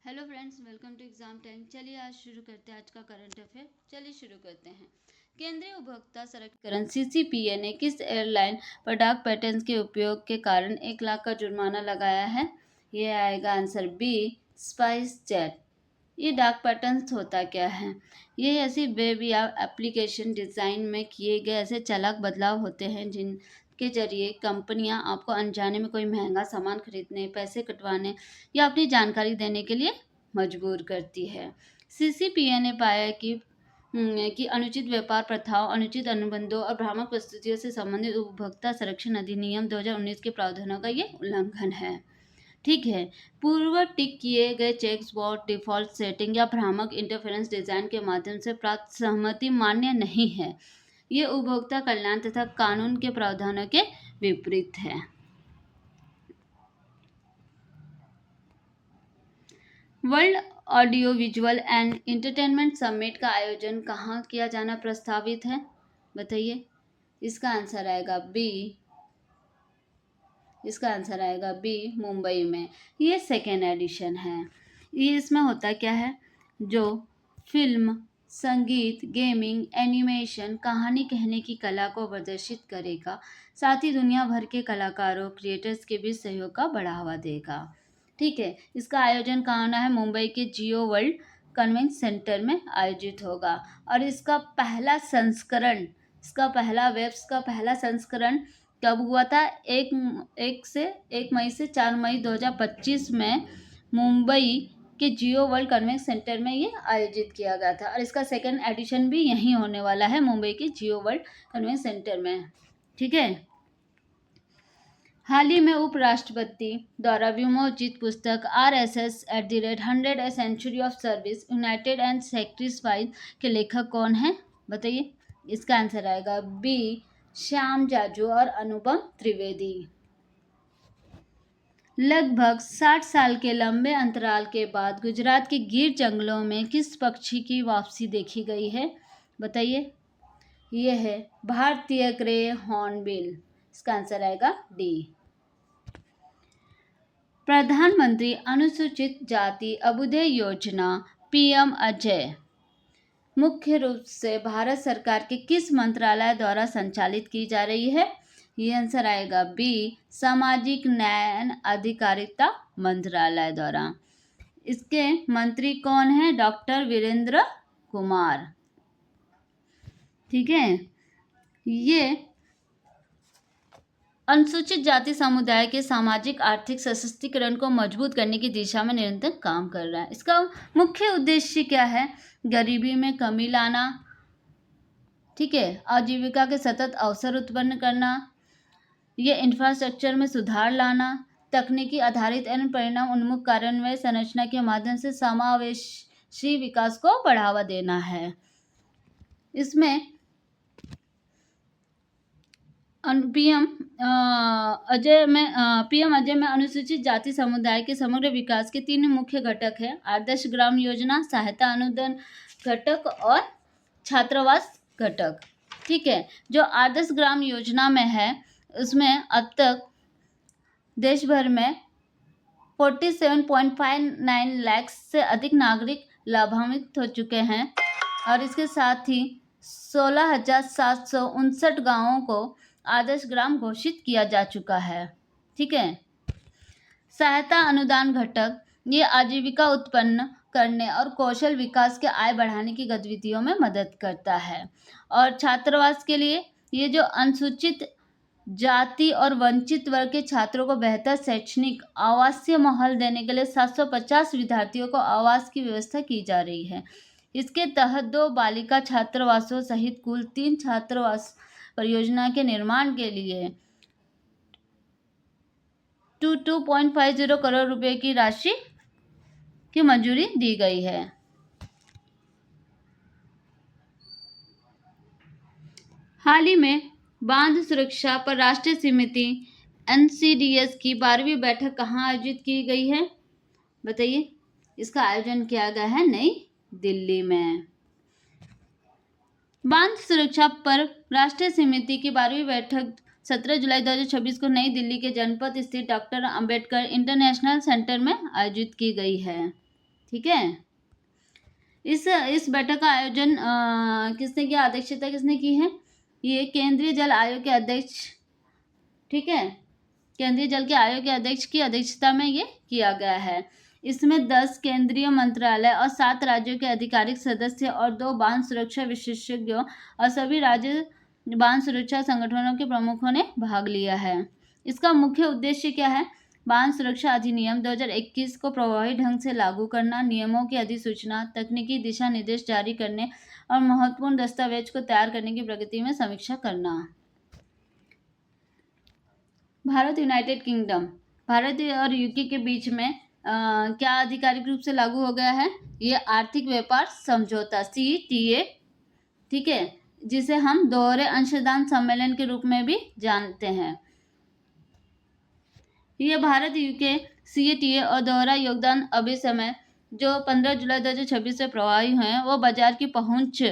Hello friends, welcome to exam time. चलिए आज शुरू करते हैं आज का करंट अफेयर। चलिए शुरू करते हैं। केंद्रीय उपभोक्ता संरक्षण सीसीपीए ने किस एयरलाइन पर डाक पैटर्न के उपयोग के कारण 1 लाख का जुर्माना लगाया है? ये आएगा आंसर बी, स्पाइस जेट। ये डाक पैटर्न्स होता क्या है? ये ऐसी वेब या एप्लीकेशन डिज़ाइन में किए गए ऐसे चालाक बदलाव होते हैं जिनके जरिए कंपनियां आपको अनजाने में कोई महंगा सामान खरीदने, पैसे कटवाने या अपनी जानकारी देने के लिए मजबूर करती है। सीसीपीए ने पाया कि अनुचित व्यापार प्रथाओं, अनुचित अनुबंधों और भ्रामक प्रस्तुतियों से संबंधित उपभोक्ता संरक्षण अधिनियम 2019 के प्रावधानों का ये उल्लंघन है। ठीक है। पूर्व टिक किए गए चेक्स बॉट, डिफ़ॉल्ट सेटिंग या भ्रामक इंटरफेरेंस डिज़ाइन के माध्यम से प्राप्त सहमति मान्य नहीं है। ये उपभोक्ता कल्याण तथा कानून के प्रावधानों के विपरीत है। World audio visual and entertainment summit का आयोजन कहाँ किया जाना प्रस्तावित है? बताइए। इसका आंसर आएगा बी, मुंबई में। ये सेकेंड एडिशन है। ये इसमें होता क्या है? जो फिल्म, संगीत, गेमिंग, एनिमेशन, कहानी कहने की कला को प्रदर्शित करेगा, साथ ही दुनिया भर के कलाकारों, क्रिएटर्स के बीच सहयोग का बढ़ावा देगा। ठीक है। इसका आयोजन कहाँ होना है? मुंबई के जियो वर्ल्ड कन्वेंशन सेंटर में आयोजित होगा। और इसका पहला संस्करण कब हुआ था? 1 मई से 4 मई 2025 में मुंबई के जियो वर्ल्ड कन्वेंशन सेंटर में ये आयोजित किया गया था। और इसका सेकेंड एडिशन भी यहीं होने वाला है, मुंबई के जियो वर्ल्ड कन्वेंशन सेंटर में। ठीक है। हाल ही में उपराष्ट्रपति द्वारा विमोचित पुस्तक RSS@100 A Century of Service, United and Sacrifice के लेखक कौन है? बताइए। इसका आंसर आएगा बी, श्याम जाजू और अनुपम त्रिवेदी। लगभग 60 साल के लंबे अंतराल के बाद गुजरात के गिर जंगलों में किस पक्षी की वापसी देखी गई है? बताइए। यह है भारतीय ग्रे हॉर्नबिल। इसका आंसर आएगा डी। प्रधानमंत्री अनुसूचित जाति अभ्युदय योजना PM अजय मुख्य रूप से भारत सरकार के किस मंत्रालय द्वारा संचालित की जा रही है? ये आंसर आएगा बी, सामाजिक न्याय एवं अधिकारिता मंत्रालय द्वारा। इसके मंत्री कौन है? डॉक्टर वीरेंद्र कुमार। ठीक है। ये अनुसूचित जाति समुदाय के सामाजिक आर्थिक सशक्तिकरण को मजबूत करने की दिशा में निरंतर काम कर रहा है। इसका मुख्य उद्देश्य क्या है? गरीबी में कमी लाना, ठीक है, आजीविका के सतत अवसर उत्पन्न करना, ये इंफ्रास्ट्रक्चर में सुधार लाना, तकनीकी आधारित एवं परिणाम उन्मुख कार्यान्वयन संरचना के माध्यम से समावेशी विकास को बढ़ावा देना है। इसमें PM अजय में अनुसूचित जाति समुदाय के समग्र विकास के 3 मुख्य घटक हैं: आदर्श ग्राम योजना, सहायता अनुदान घटक और छात्रावास घटक। ठीक है। जो आदर्श ग्राम योजना में है, उसमें अब तक देश भर में 47.59 लाख से अधिक नागरिक लाभान्वित हो चुके हैं और इसके साथ ही 16,759 गाँवों को आदर्श ग्राम घोषित किया जा चुका है। ठीक है। सहायता अनुदान घटक ये आजीविका उत्पन्न करने और कौशल विकास के आय बढ़ाने की गतिविधियों में मदद करता है। और छात्रावास के लिए ये जो अनुसूचित जाति और वंचित वर्ग के छात्रों को बेहतर शैक्षणिक आवासीय माहौल देने के लिए 750 विद्यार्थियों को आवास की व्यवस्था की जा रही है। इसके तहत 2 बालिका छात्रावासों सहित कुल 3 छात्रावास परियोजना के निर्माण के लिए 2.50 करोड़ रुपए की राशि की मंजूरी दी गई है। हाल ही में बांध सुरक्षा पर राष्ट्रीय समिति NCDS की 12वीं बैठक कहाँ आयोजित की गई है? बताइए। इसका आयोजन किया गया है नई दिल्ली में। बांध सुरक्षा पर राष्ट्रीय समिति की 12वीं बैठक 17 जुलाई 2026 को नई दिल्ली के जनपथ स्थित डॉक्टर अंबेडकर इंटरनेशनल सेंटर में आयोजित की गई है। ठीक है। इस बैठक का आयोजन किसने किया, अध्यक्षता किसने की है? ये केंद्रीय जल आयोग के अध्यक्ष, ठीक है, केंद्रीय जल के आयोग के अध्यक्ष की अध्यक्षता में ये किया गया है। इसमें 10 केंद्रीय मंत्रालय और 7 राज्यों के आधिकारिक सदस्य और 2 बांध सुरक्षा विशेषज्ञों और सभी राज्य बांध सुरक्षा संगठनों के प्रमुखों ने भाग लिया है। इसका मुख्य उद्देश्य क्या है? बांध सुरक्षा अधिनियम 2021 को प्रभावी ढंग से लागू करना, नियमों की अधिसूचना, तकनीकी दिशा निर्देश जारी करने और महत्वपूर्ण दस्तावेज को तैयार करने की प्रगति में समीक्षा करना। भारत यूनाइटेड किंगडम, भारत और यूके के बीच में क्या आधिकारिक रूप से लागू हो गया है? ये आर्थिक व्यापार समझौता CETA, ठीक है, जिसे हम दोहरे अंशदान सम्मेलन के रूप में भी जानते हैं। ये भारत यूके CETA और दोहरा योगदान अभिसमय जो 15 जुलाई 2026 से प्रभावी हैं, वो बाजार की पहुंच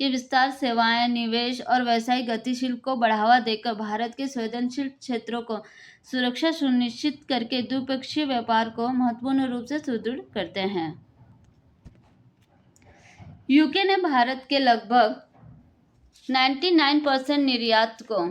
के विस्तार, सेवाएं, निवेश और व्यावसायिक गतिशील को बढ़ावा देकर भारत के संवेदनशील क्षेत्रों को सुरक्षा सुनिश्चित करके द्विपक्षीय व्यापार को महत्वपूर्ण रूप से सुदृढ़ करते हैं। यूके ने भारत के लगभग 99% निर्यात को,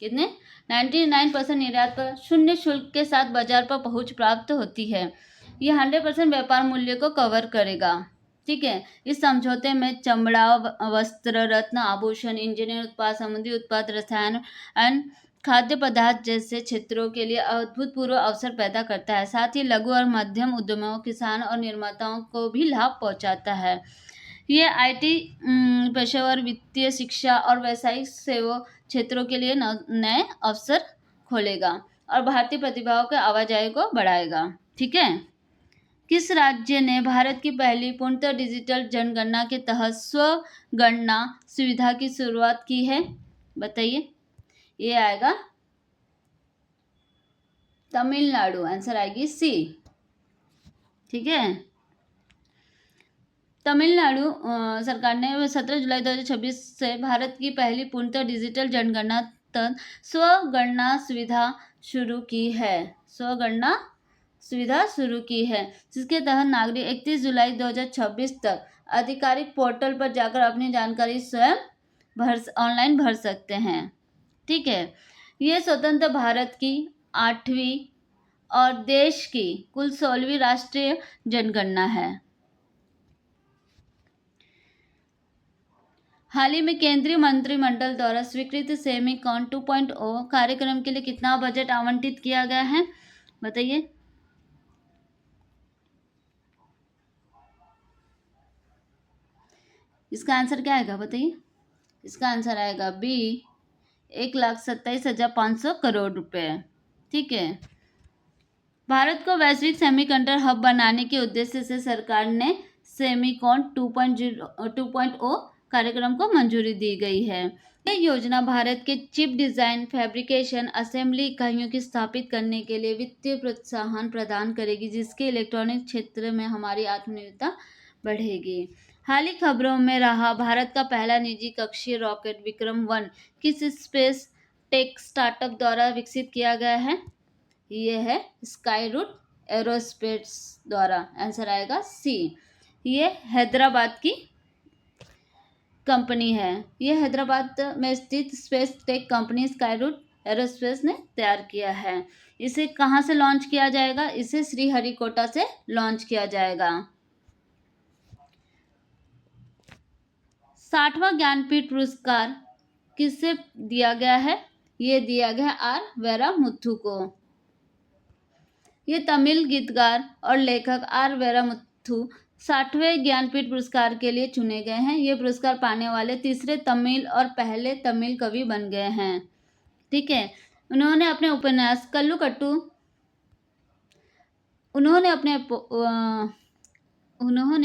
कितने 99% निर्यात पर शून्य शुल्क के साथ बाजार पर पहुंच प्राप्त होती है। यह 100% व्यापार मूल्य को कवर करेगा, ठीक है। इस समझौते में चमड़ा, वस्त्र, रत्न, आभूषण, इंजीनियर उत्पाद, समुद्री उत्पाद, रसायन एवं खाद्य पदार्थ जैसे क्षेत्रों के लिए अभूतपूर्व अवसर पैदा करता है। साथ ही लघु और मध्यम उद्यमों, किसान और निर्माताओं को भी लाभ पहुंचाता है। ये IT पेशेवर, वित्तीय, शिक्षा और व्यावसायिक सेवा क्षेत्रों के लिए नए अवसर खोलेगा और भारतीय प्रतिभाओं के आवाजाही को बढ़ाएगा, ठीक है। किस राज्य ने भारत की पहली पूर्णतः डिजिटल जनगणना के तहत स्वगणना सुविधा की शुरुआत की है? बताइए। ये आएगा तमिलनाडु, आंसर आएगी C, ठीक है। तमिलनाडु सरकार ने 17 जुलाई 2026 से भारत की पहली पूर्णतः डिजिटल जनगणना तथा स्वगणना सुविधा शुरू की है। स्वगणना सुविधा शुरू की है, जिसके तहत नागरिक 31 जुलाई 2026 तक आधिकारिक पोर्टल पर जाकर अपनी जानकारी स्वयं ऑनलाइन भर सकते हैं, ठीक है। ये स्वतंत्र भारत की 8वीं और देश की कुल 16वीं राष्ट्रीय जनगणना है। हाल ही में केंद्रीय मंत्रिमंडल द्वारा स्वीकृत सेमीकॉन 2.0 कार्यक्रम के लिए कितना बजट आवंटित किया गया है? बताइए। इसका आंसर क्या आएगा? बताइए। इसका आंसर आएगा B, 1,27,500 करोड़ रुपए, ठीक है। भारत को वैश्विक सेमीकंडक्टर हब बनाने के उद्देश्य से सरकार ने सेमीकॉन 2.0 कार्यक्रम को मंजूरी दी गई है। यह योजना भारत के चिप डिजाइन, फैब्रिकेशन, असेंबली इकाइयों की स्थापित करने के लिए वित्तीय प्रोत्साहन प्रदान करेगी, जिसके इलेक्ट्रॉनिक क्षेत्र में हमारी आत्मनिर्भरता बढ़ेगी। हाल ही खबरों में रहा भारत का पहला निजी कक्षीय रॉकेट विक्रम-1 किस स्पेस टेक स्टार्टअप द्वारा विकसित किया गया है? ये है स्काईरूट एरोस्पेस द्वारा, आंसर आएगा C। ये हैदराबाद की कंपनी है। ये हैदराबाद में स्थित space tech company Skyroot aerospace ने तैयार किया है। इसे कहाँ से लॉन्च किया जाएगा? इसे श्रीहरिकोटा से लॉन्च किया जाएगा। 60वां ज्ञानपीठ पुरस्कार किससे दिया गया है? ये दिया गया R वेरामुथु को। ये तमिल गीतकार और लेखक R वेरामुथु 60वें ज्ञानपीठ पुरस्कार के लिए चुने गए हैं। ये पुरस्कार पाने वाले तीसरे तमिल और पहले तमिल कवि बन गए हैं, ठीक है। उन्होंने अपने उपन्यास कल्लुकट्टू उन्होंने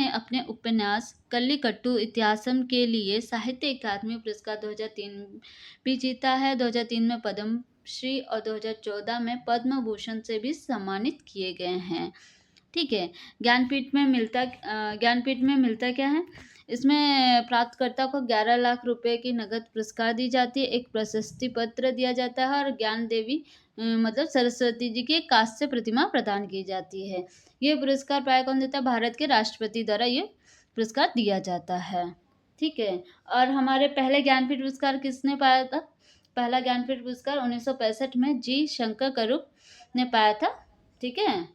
अपने उपन्यास कल्लिकट्टू इतिहासम के लिए साहित्य अकादमी पुरस्कार 2003 भी जीता है। 2003 में पद्मश्री और 2014 में पद्म भूषण से भी सम्मानित किए गए हैं, ठीक है। ज्ञानपीठ में मिलता क्या है? इसमें प्राप्तकर्ता को 11 लाख रुपए की नगद पुरस्कार दी जाती है, एक प्रशस्ति पत्र दिया जाता है और ज्ञान देवी मतलब सरस्वती जी की एक कांस्य प्रतिमा प्रदान की जाती है। ये पुरस्कार प्राय कौन देता है? भारत के राष्ट्रपति द्वारा ये पुरस्कार दिया जाता है। ठीक है। और हमारे पहले ज्ञानपीठ पुरस्कार किसने पाया था? पहला ज्ञानपीठ पुरस्कार 1965 में जी शंकर करुप ने पाया था। ठीक है।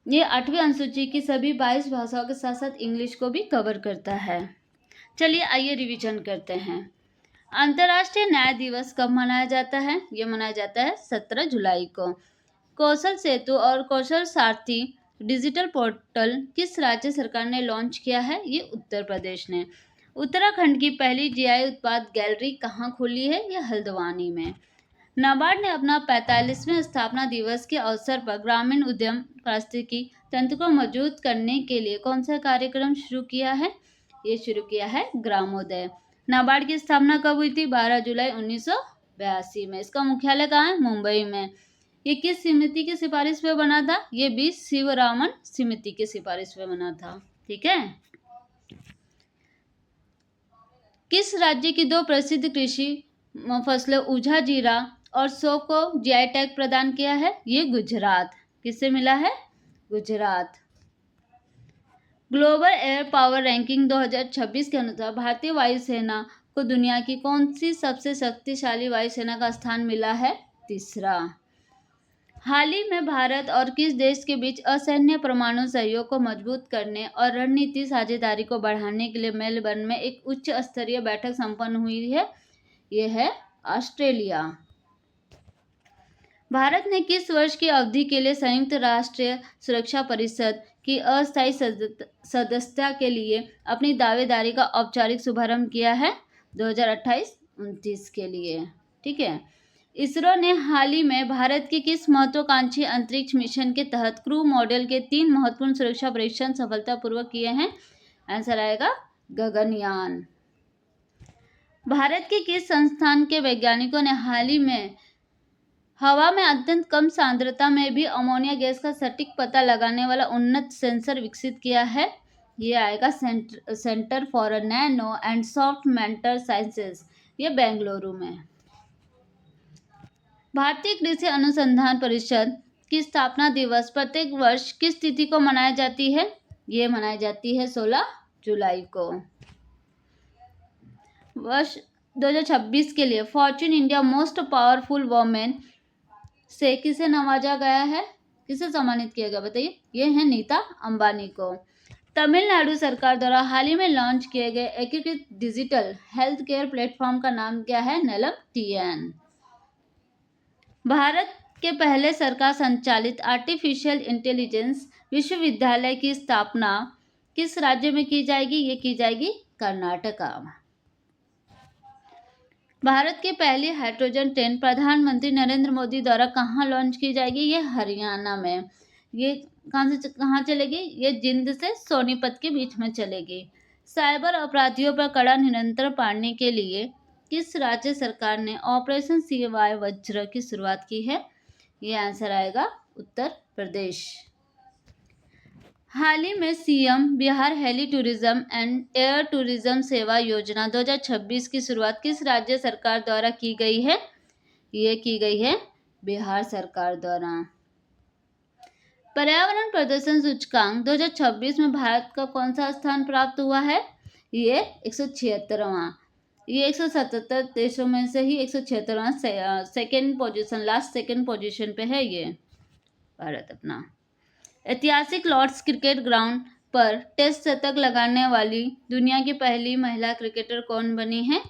ये 8वीं अनुसूची की सभी 22 भाषाओं के साथ साथ इंग्लिश को भी कवर करता है। चलिए आइए रिवीजन करते हैं। अंतर्राष्ट्रीय न्याय दिवस कब मनाया जाता है? ये मनाया जाता है 17 जुलाई को। कौशल सेतु और कौशल सारथी डिजिटल पोर्टल किस राज्य सरकार ने लॉन्च किया है? ये उत्तर प्रदेश ने। उत्तराखंड की पहली जीआई उत्पाद गैलरी कहाँ खुली है? ये हल्द्वानी में। नाबार्ड ने अपना 45वें स्थापना दिवस के अवसर पर ग्रामीण उद्यम पारिस्थितिकी तंत्र को मजबूत करने के लिए कौन सा कार्यक्रम शुरू किया है? ये शुरू किया है ग्रामोदय। नाबार्ड की स्थापना कब हुई थी? 12 जुलाई 1982 में। इसका मुख्यालय कहाँ है? मुंबई में। ये किस समिति की सिफारिश पे बना था? ये बी शिवरामन समिति की सिफारिश पे बना था। ठीक है। किस राज्य की 2 प्रसिद्ध कृषि फसलें ऊझा जीरा और सौंफ को जीआई टैग प्रदान किया है? ये गुजरात। किससे मिला है? Gujarat. Global air power ranking 2026 के अनुसार भारतीय वायुसेना को दुनिया की कौन सी सबसे शक्तिशाली वायुसेना का स्थान मिला है? तीसरा। हाल ही में भारत और किस देश के बीच असैन्य परमाणु सहयोग को मजबूत करने और रणनीतिक साझेदारी को बढ़ाने के लिए मेलबर्न में एक उच्च स्तरीय बैठक संपन्न हुई है? यह है ऑस्ट्रेलिया। भारत ने किस वर्ष की अवधि के लिए संयुक्त राष्ट्र सुरक्षा परिषद की अस्थायी सदस्यता के लिए अपनी दावेदारी का औपचारिक शुभारंभ किया है? 2028-29 के लिए। ठीक है। इसरो ने हाल ही में भारत के किस महत्वाकांक्षी अंतरिक्ष मिशन के तहत क्रू मॉड्यूल के 3 महत्वपूर्ण सुरक्षा परीक्षण सफलतापूर्वक किए हैं? आंसर आएगा गगनयान। भारत के किस संस्थान के वैज्ञानिकों ने हाल ही में हवा में अत्यंत कम सांद्रता में भी अमोनिया गैस का सटीक पता लगाने वाला उन्नत सेंसर विकसित किया है? ये आएगा centre for nano and soft matter sciences, ये बेंगलुरु में। भारतीय कृषि अनुसंधान परिषद की स्थापना दिवस प्रत्येक वर्ष किस तिथि को मनाई जाती है? ये मनाई जाती है 16 जुलाई को। वर्ष 2026 के लिए Fortune India most powerful women से किसे नवाजा गया है? किसे सम्मानित किया गया बताइए? ये है नीता अंबानी को। तमिलनाडु सरकार द्वारा हाल ही में लॉन्च किए गए एकीकृत डिजिटल हेल्थ केयर प्लेटफॉर्म का नाम क्या है? नलम TN। भारत के पहले सरकार संचालित आर्टिफिशियल इंटेलिजेंस विश्वविद्यालय की स्थापना किस राज्य में की जाएगी? ये की जाएगी कर्नाटका। भारत की पहली हाइड्रोजन ट्रेन प्रधानमंत्री नरेंद्र मोदी द्वारा कहाँ लॉन्च की जाएगी? ये हरियाणा में। ये कहाँ चलेगी? ये जिंद से सोनीपत के बीच में चलेगी। साइबर अपराधियों पर कड़ा नियंत्रण पाने के लिए किस राज्य सरकार ने ऑपरेशन CY वज्र की शुरुआत की है? ये आंसर आएगा उत्तर प्रदेश। हाल ही में CM Bihar heli tourism and air tourism सेवा योजना 2026 की शुरुआत किस राज्य सरकार द्वारा की गई है? ये की गई है बिहार सरकार द्वारा। पर्यावरण प्रदर्शन सूचकांक 2026 में भारत का कौन सा स्थान प्राप्त हुआ है? ये 176वां। ये 177 देशों में से ही 176वां second position, last second position पे है ये भारत अपना। ऐतिहासिक लॉर्ड्स क्रिकेट ग्राउंड पर टेस्ट शतक लगाने वाली दुनिया की पहली महिला क्रिकेटर कौन बनी है?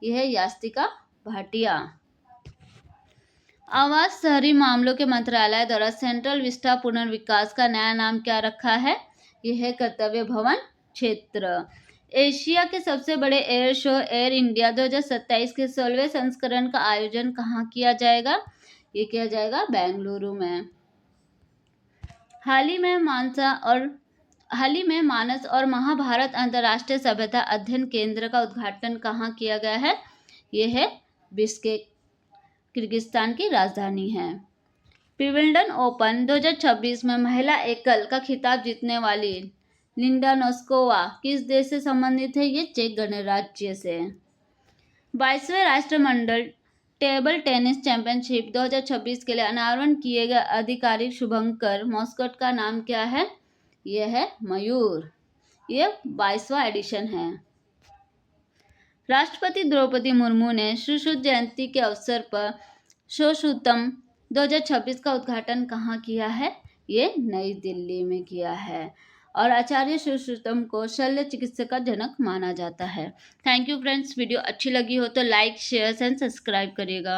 यह है यास्तिका भाटिया। आवास शहरी मामलों के मंत्रालय द्वारा सेंट्रल विस्टा पुनर्विकास का नया नाम क्या रखा है? यह है कर्तव्य भवन क्षेत्र। एशिया के सबसे बड़े एयर शो एयर इंडिया 2027 के 16वें संस्करण का आयोजन कहाँ किया जाएगा? ये किया जाएगा बेंगलुरु में। हाल ही में मानस और महाभारत अंतर्राष्ट्रीय सभ्यता अध्ययन केंद्र का उद्घाटन कहाँ किया गया है? यह है बिश्केक, किर्गिस्तान की राजधानी है। विंबलडन ओपन 2026 में महिला एकल का खिताब जीतने वाली लिंडा नोस्कोवा किस देश से संबंधित है? ये चेक गणराज्य से। 22वें राष्ट्रमंडल टेबल टेनिस चैंपियनशिप 2026 के लिए अनावरण किए गए आधिकारिक शुभंकर मॉस्कोट का नाम क्या है? यह है मयूर। यह 22वां एडिशन है। राष्ट्रपति द्रौपदी मुर्मू ने सुश्रुत जयंती के अवसर पर शोषुतम 2026 का उद्घाटन कहाँ किया है? ये नई दिल्ली में किया है और आचार्य सुश्रुतम को शल्य चिकित्सा का जनक माना जाता है। Thank you friends. वीडियो अच्छी लगी हो तो लाइक शेयर एंड सब्सक्राइब करिएगा।